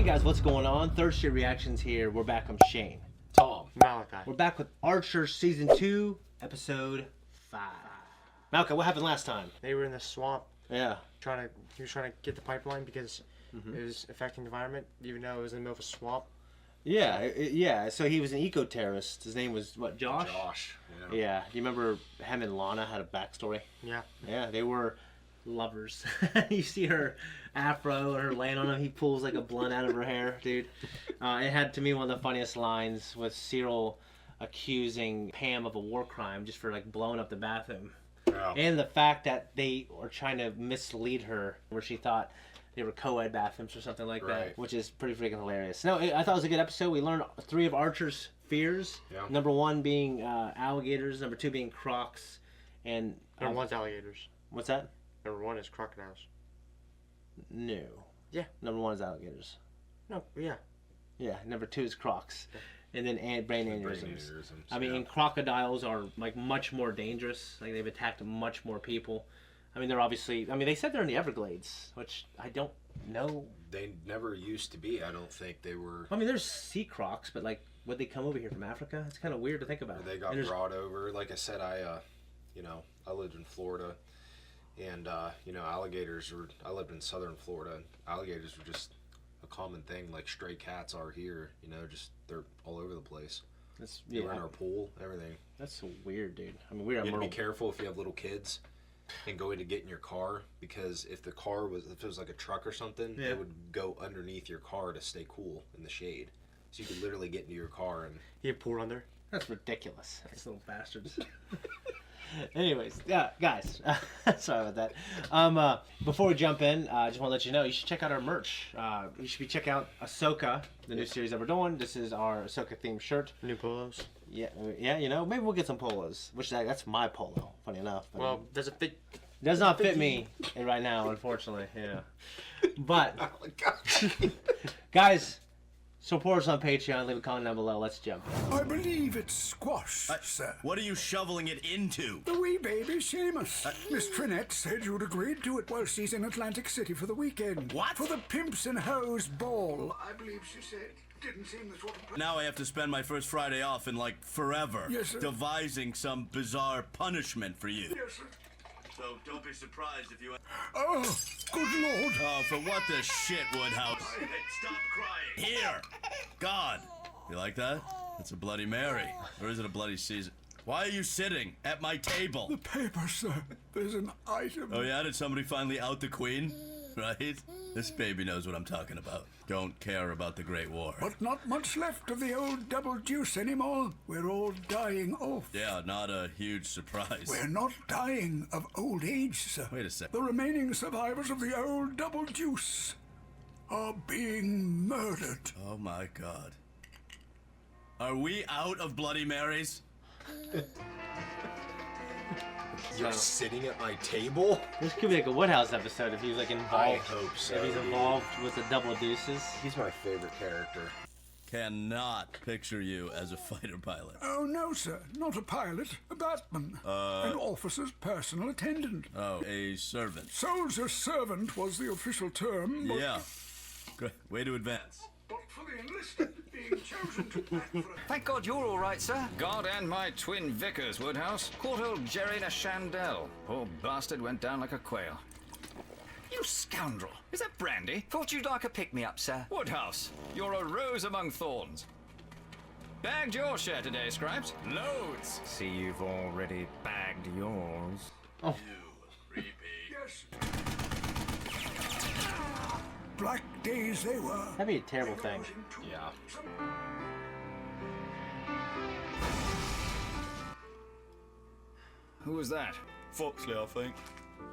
guys, what's going on? Third Street Reactions here. We're back. I'm Shane. Tom. Malachi. We're back with Archer Season 2, Episode 5. Malachi, what happened last time? They were in the swamp. Yeah. He was trying to get the pipeline because it was affecting the environment, even though it was in the middle of a swamp. Yeah. So he was an eco-terrorist. His name was, what, Josh? Josh. Yeah. Do you remember him and Lana had a backstory? Yeah. Yeah, they were lovers. You see her afro or her laying on him, he pulls like a blunt out of her hair, dude. It had, to me, one of the funniest lines with Cyril accusing Pam of a war crime just for like blowing up the bathroom. Yeah. And the fact that they were trying to mislead her where she thought they were co-ed bathrooms or something like that, which is pretty freaking hilarious. No, I thought it was a good episode. We learned 3 of Archer's fears. Yeah. Number 1 being alligators, number 2 being crocs, and Number 1's alligators. what's that? Number 1 is crocodiles. No. Yeah. Number 1 is alligators. No, yeah. Yeah. Number 2 is crocs, and then brain aneurysms. I mean, yeah. and crocodiles are like much more dangerous. Like they've attacked much more people. I mean, they're obviously. I mean, they said they're in the Everglades, which I don't know. They never used to be. I don't think they were. I mean, there's sea crocs, but like, would they come over here from Africa? It's kind of weird to think about. They got brought over. Like I said, I lived in Florida, and alligators were. I lived in southern Florida. Alligators were just a common thing, like stray cats are here. Just they're all over the place. They were in our pool, everything. That's so weird, dude. I mean, we're You have to be careful if you have little kids and go in to get in your car, because if it was like a truck or something, it would go underneath your car to stay cool in the shade. So you could literally get into your car and He had pool under. That's ridiculous. These little bastards. Anyways, yeah, guys, sorry about that. Before we jump in, I just want to let you know you should check out our merch. You should be checking out Ahsoka, the new series that we're doing. This is our Ahsoka themed shirt. New polos. Yeah, maybe we'll get some polos. Which that's my polo, funny enough. Well, does it fit? Does not fit me right now, unfortunately. Yeah, but oh my God. guys, support us on Patreon. Leave a comment down below. Let's jump. I believe it's squash, sir. What are you shoveling it into? The wee baby Seamus. Miss Trinette said you'd agreed to it while she's in Atlantic City for the weekend. What? For the Pimps and Hoes ball, I believe she said. Didn't seem the sort of... Now I have to spend my first Friday off in like forever. Yes, sir. Devising some bizarre punishment for you. Yes, sir. So don't be surprised if you... Oh, good Lord. Oh, for what the shit, Woodhouse? Hey, stop crying. Here! God! You like that? It's a Bloody Mary. Or is it a Bloody Caesar? Why are you sitting at my table? The paper, sir. There's an item. Oh yeah? Did somebody finally out the Queen? Right? This baby knows what I'm talking about. Don't care about the Great War. But not much left of the old double deuce anymore. We're all dying off. Yeah, not a huge surprise. We're not dying of old age, sir. Wait a sec. The remaining survivors of the old double deuce are being murdered. Oh my God. Are we out of Bloody Marys? You're sitting at my table? This could be like a Woodhouse episode if he's like involved. I hope so. If he's involved with the double deuces. He's my favorite character. Cannot picture you as a fighter pilot. Oh, no, sir. Not a pilot. A batman. An officer's personal attendant. Oh, a servant. Soldier servant was the official term. But, Yeah. Great. Way to advance. but for the enlisted being chosen to bat for a... Thank God you're all right, sir. God and my twin vicars, Woodhouse. Caught old Jerry in a chandelle. Poor bastard went down like a quail. You scoundrel. Is that brandy? Thought you'd like a pick-me-up, sir. Woodhouse, you're a rose among thorns. Bagged your share today, Scribes. Loads. See, you've already bagged yours. Oh. Yes. Black days they were. That'd be a terrible thing. Yeah. Who was that? Foxley, I think.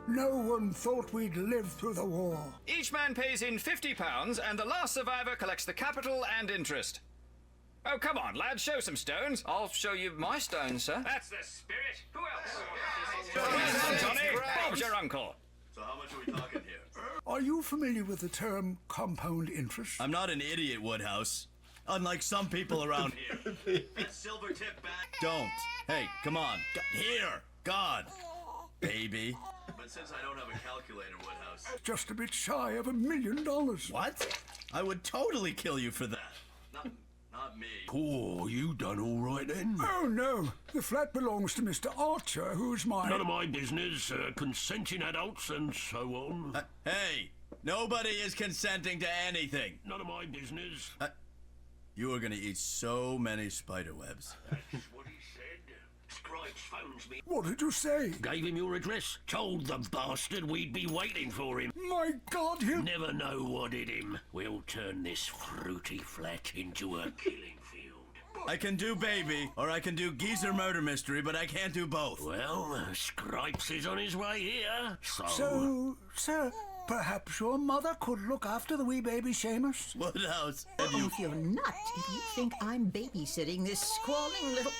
No one thought we'd live through the war. Each man pays in £50 and the last survivor collects the capital and interest. Oh, come on, lad, show some stones. I'll show you my stones, sir. That's the spirit. Who else? Johnny, Bob's your uncle. So how much are we talking here? Are you familiar with the term compound interest? I'm not an idiot, Woodhouse. Unlike some people around here. That silver tip back. Don't. Hey, come on. Here. God. Baby. But since I don't have a calculator, Woodhouse. Just a bit shy of $1 million. What? I would totally kill you for that. Not me. Oh, you done all right then? Oh, no. The flat belongs to Mr. Archer, who's my... None of my business. Consenting adults and so on. Hey, nobody is consenting to anything. None of my business. You are gonna eat so many spider webs. That's what he said. Scribes phones me. What did you say? Gave him your address. Told the bastard we'd be waiting for him. My God, he'll... Never know what hit him. We'll turn this fruity flat into a killing field. I can do baby, or I can do geezer murder mystery, but I can't do both. Well, Scripes is on his way here, So, sir, perhaps your mother could look after the wee baby Seamus? Woodhouse, Oh, if you're nuts, if you think I'm babysitting this squalling little...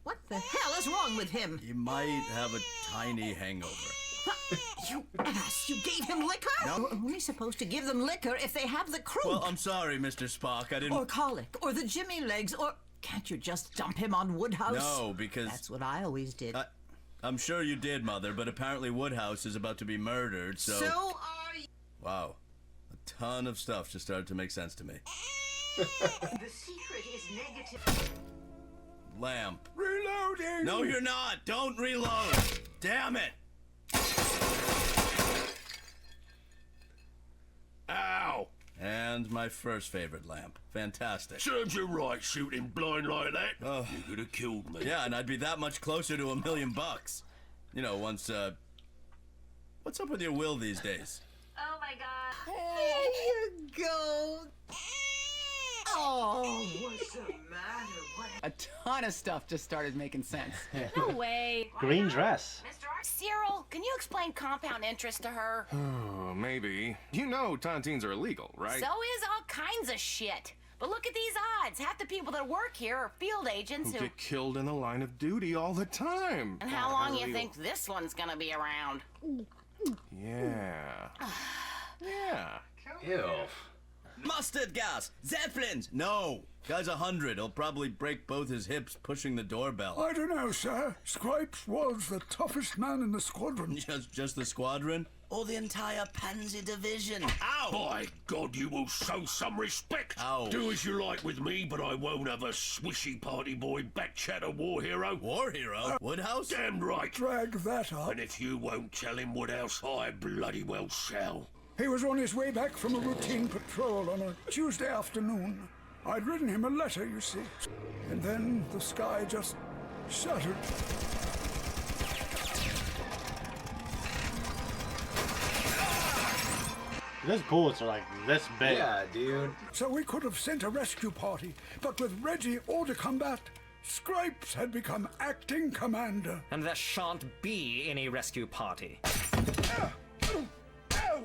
What the hell is wrong with him? He might have a tiny hangover. You ass! You gave him liquor? No. You're only supposed to give them liquor if they have the croup. Well, I'm sorry, Mr. Spock. I didn't... Or colic, or the Jimmy legs, or... Can't you just dump him on Woodhouse? No, because... That's what I always did. I'm sure you did, Mother, but apparently Woodhouse is about to be murdered, so... So are you... Wow. A ton of stuff just started to make sense to me. The secret is negative. Lamp. Reloading! No, you're not! Don't reload! Damn it! Ow! And my first favorite lamp. Fantastic. Serves you right, shooting blind like that. Oh. You could have killed me. Yeah, and I'd be that much closer to $1 million. You know, once, What's up with your will these days? Oh my god. There you go. Oh, what's the matter? What? A ton of stuff just started making sense. No way. Green dress. Mr. Cyril, can you explain compound interest to her? Oh, maybe. You know tontines are illegal, right? So is all kinds of shit. But look at these odds. Half the people that work here are field agents Who who... get killed in the line of duty all the time. And how long you think this one's gonna be around? Yeah. Yeah. Ew. Mustard gas! Zeppelins! No! Guy's 100. He'll probably break both his hips pushing the doorbell. I don't know, sir. Scripes was the toughest man in the squadron. Just the squadron? Or the entire Pansy Division? Ow! By God, you will show some respect. Ow. Do as you like with me, but I won't have a swishy party boy backchatter war hero. War hero? Woodhouse? Damn right. Drag that up. And if you won't tell him Woodhouse, I bloody well shall. He was on his way back from a routine patrol on a Tuesday afternoon. I'd written him a letter, you see. And then the sky just shattered. Those bullets are like this big. Yeah, dude. So we could have sent a rescue party, but with Reggie hors de combat, Scripes had become acting commander. And there shan't be any rescue party.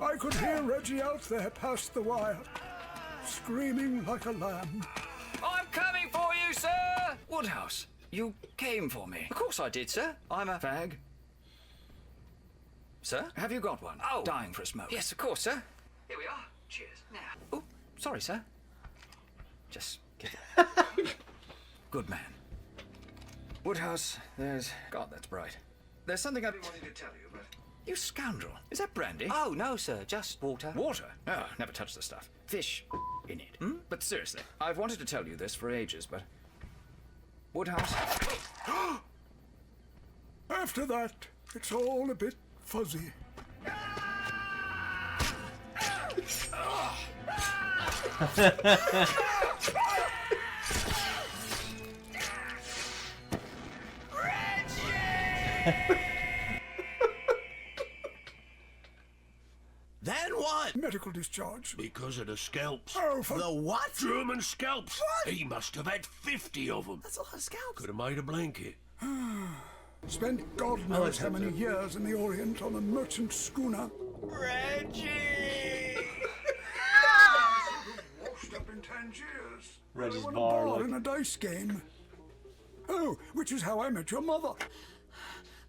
I could hear Reggie out there past the wire, screaming like a lamb. I'm coming for you, sir! Woodhouse, you came for me. Of course I did, sir. I'm a fag. Sir, have you got one? Oh, dying for a smoke. Yes, of course, sir. Here we are. Cheers. Now. Oh, sorry, sir. Just give it. Good man. Woodhouse, there's... God, that's bright. There's something I've been wanting to tell you, but... You scoundrel. Is that brandy? Oh, no, sir. Just water. Water? Oh, never touch the stuff. Fish in it. But seriously, I've wanted to tell you this for ages, but... Woodhouse... After that, it's all a bit fuzzy. Then what? Medical discharge. Because of the scalps. Oh, for... The what? German scalps. What? He must have had 50 of them. That's a lot of scalps. Could have made a blanket. Spent God knows how many years in the Orient on a merchant schooner. Reggie! Washed up in Tangiers. Reggie's won a bar, bar look. in a dice game. Oh, which is how I met your mother.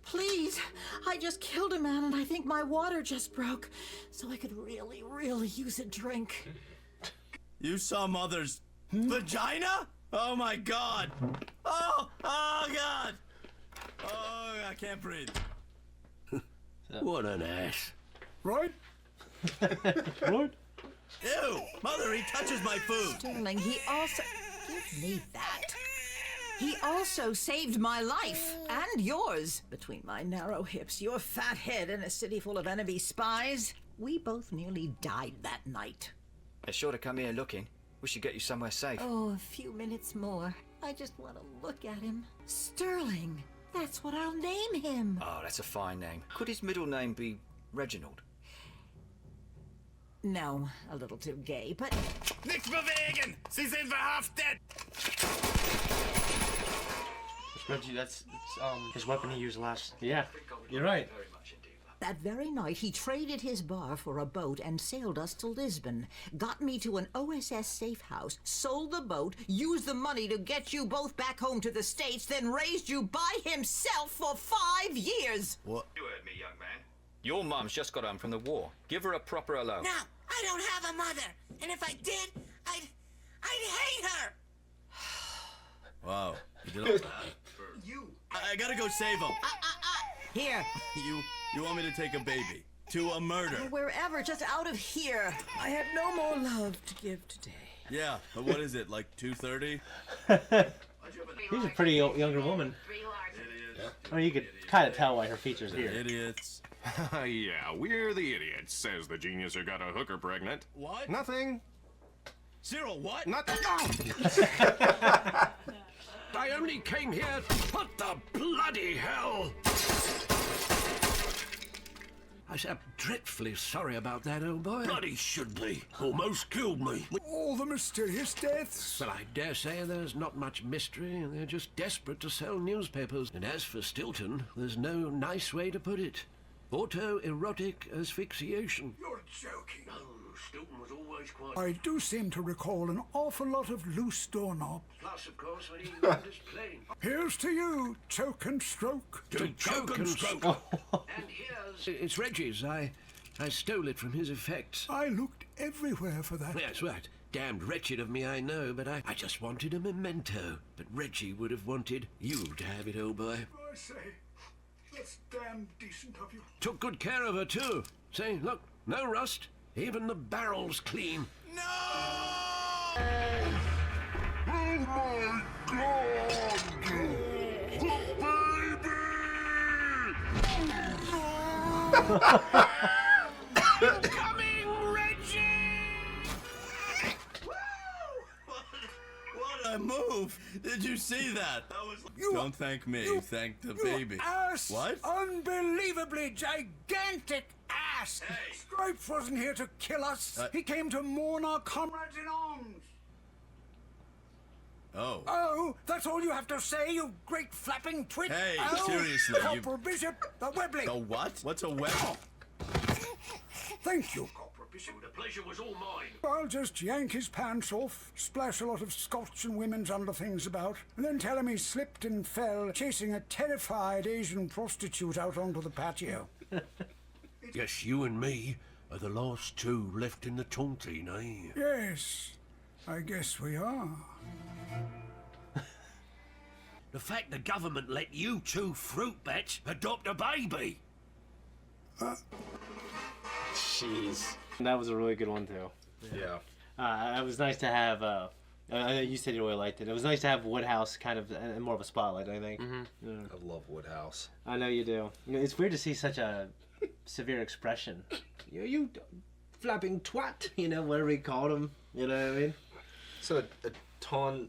Please, I just killed a man and I think my water just broke. So I could really, really use a drink. You saw Mother's vagina? Oh my God! Oh God! Oh, I can't breathe. What an ass. Right? What? Ew! Mother, he touches my food! Sterling, he also... Give me that. He also saved my life, and yours. Between my narrow hips, your fat head, and a city full of enemy spies, we both nearly died that night. They're sure to come here looking. We should get you somewhere safe. Oh, a few minutes more. I just want to look at him. Sterling. That's what I'll name him. Oh, that's a fine name. Could his middle name be Reginald? No, a little too gay, but... Nichts bewegen! Sie sind verhaftet! Reggie, that's his weapon he used last. Yeah, you're right. That very night, he traded his bar for a boat and sailed us to Lisbon. Got me to an OSS safe house, sold the boat, used the money to get you both back home to the States, then raised you by himself for 5 years. What? You heard me, young man. Your mum's just got home from the war. Give her a proper hello. No, I don't have a mother. And if I did, I'd hate her. Wow, you did all that? I gotta go save him. Here. You want me to take a baby? To a murder? Wherever, just out of here. I have no more love to give today. Yeah, but what is it, like 2:30? She's a pretty younger woman. I mean, you could kind of tell by her features here. Idiots. Yeah, we're the idiots, says the genius who got a hooker pregnant. What? Nothing. Cyril, what? Nothing. I only came here. What the bloody hell? I'm dreadfully sorry about that, old boy. Bloody should be. Almost killed me. All the mysterious deaths. Well, I dare say there's not much mystery, and they're just desperate to sell newspapers. And as for Stilton, there's no nice way to put it. Autoerotic asphyxiation. You're joking. No, Stilton was always quite... I do seem to recall an awful lot of loose doorknobs. Plus, of course, when he went his plane. Here's to you, choke and stroke. To choke and stroke. And here's... It's Reggie's. I stole it from his effects. I looked everywhere for that. That's right. Damned wretched of me, I know, but I just wanted a memento. But Reggie would have wanted you to have it, old boy. I say, that's damn decent of you. Took good care of her, too. Say, look, no rust. Even the barrel's clean. No! Oh my God! I'm coming, Reggie! What a move! Did you see that? Don't thank me. Thank the baby. Ass! What? Unbelievably gigantic ass! Hey. Stripes wasn't here to kill us. He came to mourn our comrades in arms. Oh. Oh, that's all you have to say, you great flapping twit. Hey, oh, seriously, Corporal Bishop, the Webley. The what? What's a Webley? Thank you, Corporal Bishop. The pleasure was all mine. I'll just yank his pants off, splash a lot of Scotch and women's underthings about, and then tell him he slipped and fell chasing a terrified Asian prostitute out onto the patio. Guess you and me are the last two left in the tontine, eh? Yes, I guess we are. The fact the government let you two fruit bats adopt a baby. Jeez. That was a really good one, too. Yeah. It was nice to have, I know you said you really liked it. It was nice to have Woodhouse kind of in more of a spotlight, I think. I love Woodhouse. I know you do. It's weird to see such a severe expression. You flapping twat, whatever he called him. You know what I mean? So a Tontine?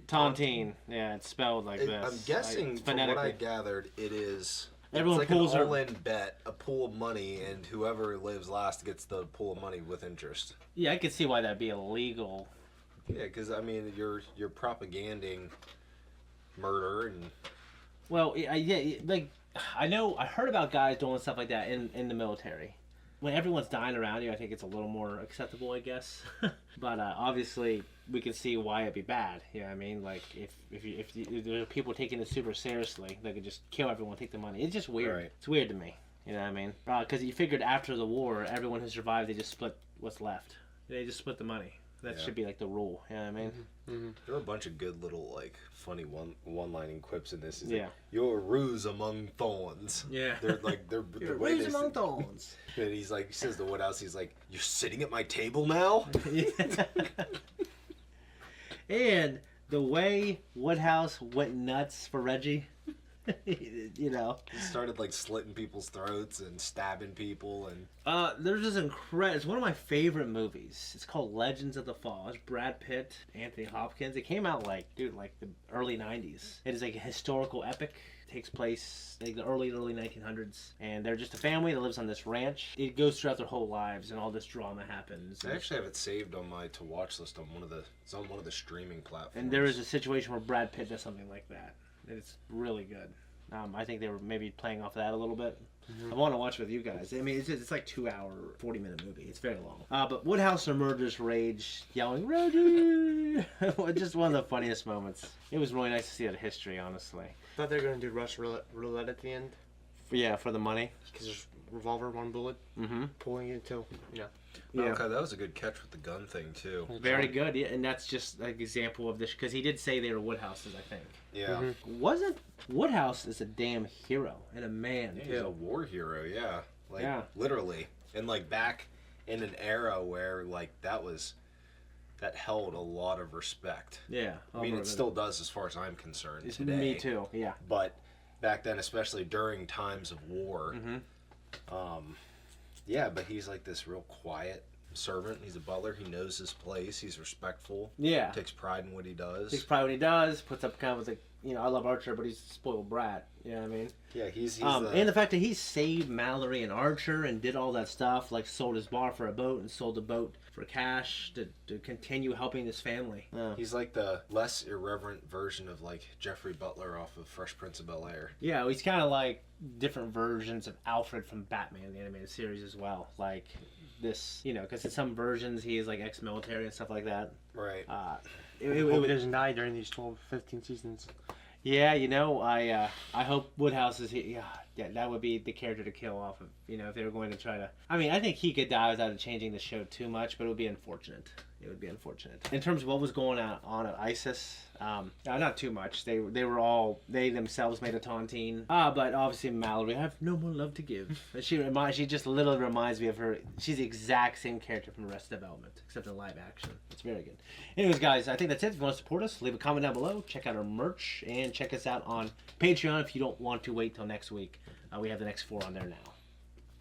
Tontine. Yeah, it's spelled like this. I'm guessing, from what I gathered, it is... Everyone it's like pulls an all-in bet, a pool of money, and whoever lives last gets the pool of money with interest. Yeah, I could see why that'd be illegal. Yeah, because, I mean, you're propaganding murder and... Well, yeah, like, I heard about guys doing stuff like that in the military. When everyone's dying around you, I think it's a little more acceptable, I guess. But obviously, we can see why it'd be bad. You know what I mean? Like, if there are people taking it super seriously, they could just kill everyone, take the money. It's just weird. Right. It's weird to me. You know what I mean? Because you figured after the war, everyone who survived, they just split what's left. They just split the money. That Yeah. should be like the rule. You know what I mean? There were a bunch of good little like funny one-lining quips in this. It's Yeah. like, you're a ruse among thorns. Yeah. They're like they're You're the way ruse they among say- thorns. And he's like, he says to Woodhouse, he's like, "You're sitting at my table now." And the way Woodhouse went nuts for Reggie, you know. He started like slitting people's throats and stabbing people and. There's this incredible. It's one of my favorite movies. It's called Legends of the Fall. It's Brad Pitt, Anthony Hopkins. It came out like the early '90s. It is like a historical epic. It takes place like the early 1900s, and they're just a family that lives on this ranch. It goes throughout their whole lives, and all this drama happens. I actually have it saved on my to watch list on it's on one of the streaming platforms. And there is a situation where Brad Pitt does something like that. And it's really good. I think they were maybe playing off of that a little bit. I want to watch it with you guys. I mean, it's like 2 hour, 40-minute movie. It's very long. But Woodhouse emerges rage, yelling, "Reggie!" Just one of the funniest moments. It was really nice to see that history, honestly. Thought they were going to do Rush roulette at the end. Yeah, for the money. Because there's revolver, one bullet, pulling it until, Yeah. Okay, that was a good catch with the gun thing too. Very good, yeah, and that's just like an example of this, because he did say they were Woodhouses, I think. Yeah. Wasn't Woodhouse is a damn hero and a man, Yeah, too. he's a war hero, yeah. Like, Yeah. literally. And, like, back in an era where, like, that held a lot of respect. Yeah. I mean, it still does as far as I'm concerned It's today. me too, yeah. But back then, especially during times of war, yeah, but he's, like, this real quiet servant. He's a butler. He knows his place. He's respectful. Yeah. Takes pride in what he does. Takes pride when he does, puts up kind of like, I love Archer, but he's a spoiled brat. You know what I mean? Yeah, he's and the fact that he saved Mallory and Archer and did all that stuff, like sold his bar for a boat and sold the boat for cash to continue helping his family. Yeah. He's like the less irreverent version of like Jeffrey Butler off of Fresh Prince of Bel-Air. Yeah, he's kind of like different versions of Alfred from Batman, the animated series as well. Like this, because in some versions he is like ex-military and stuff like that. Right. Hope he doesn't die during these 12, 15 seasons. Yeah, I hope Woodhouse is here. Yeah, that would be the character to kill off of, if they were going to try to. I mean, I think he could die without changing the show too much, but it would be unfortunate. It would be unfortunate. In terms of what was going on at ISIS, not too much. They themselves made a taunting. But obviously Mallory, I have no more love to give. She just literally reminds me of her. She's the exact same character from Arrested Development, except in live action. It's very good. Anyways, guys, I think that's it. If you want to support us, leave a comment down below. Check out our merch and check us out on Patreon if you don't want to wait till next week. We have the next 4 on there now.